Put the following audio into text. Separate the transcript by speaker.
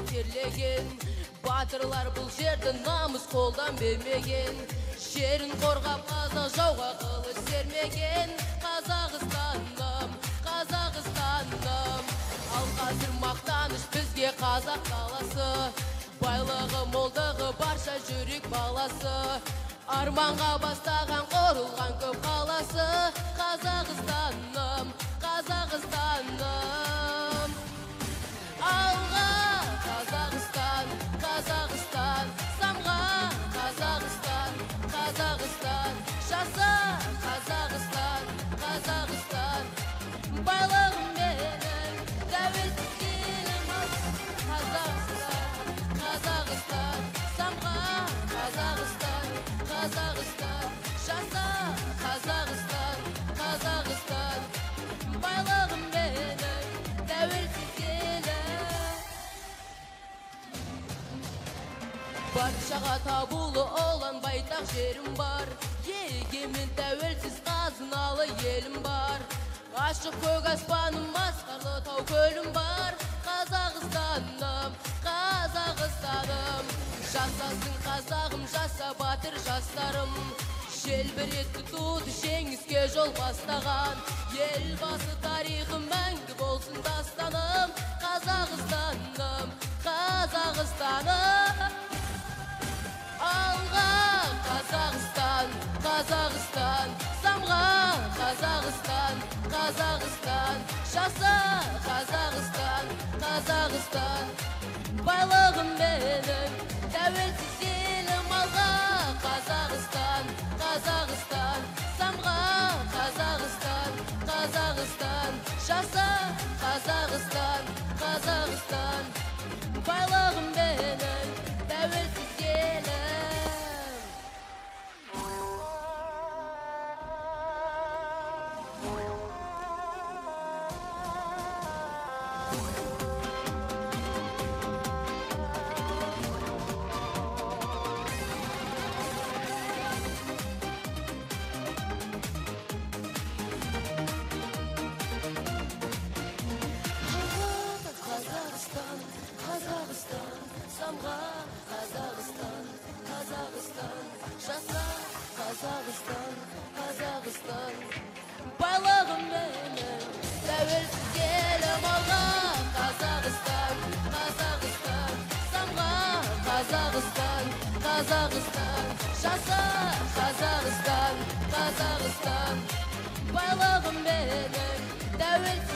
Speaker 1: терлеген. Батырлар бұл жерді намыс қолдан бермеген. Жерін қорғап қазақ жауға қылыш сермеген. Қазақстаным, Қазақстаным. Ал қазір мақтаныш бізге қазақ қаласы. Байлығы молдығы барша жүрек баласы. Арманға бастаған қорылған көп қаласы. Қазақстаным, Қазақстаным. Алға Қазақстан, Қазақстан. Самға Қазақстан, Қазақстан. Жаса Қазақстан, Қазақстан. Байлығым менің, тәуелсіз елім Қазақстан, Қазақстан. Самға Қазақстан, Қазақстан. Жаса Қазақстан, Қазақстан. Байлығым менің, тәуелсіз елім. Баршаға табулы olan байтақ жерім бар. Егемен тәуелсіз қазыналы елім бар. Ашық көк аспаным, асқарлы тау көлім бар. Қазақстаным, Қазақстаным. Жасасын қазағым, жаса батыр жастарым. Желбіретті туды жеңіске жол бастаған. Елбасы тарихы мәңгі болсын дастаным. Қазақстаным, Қазақстаным. Алға Қазақстан, Қазақстан. Самға Қазақстан, Қазақстан. Жаса Қазақстан, Қазақстан. Байлығым менің, тәуелсіз елім. Алға Қазақстан, Қазақстан. Самға Қазақстан, Қазақстан. Жаса Қазақстан, Қазақстан. Байлығым менің, тәуелсіз елім. Қазақстан, Қазақстан. Самға Қазақстан, Қазақстан. Жаса Қазақстан, Қазақстан. Байлығым менің, тәуелсіз елім. Алға Қазақстан, Қазақстан. Самға Қазақстан, Қазақстан. Жаса Қазақстан, Қазақстан. Байлығым менің, тәуелсіз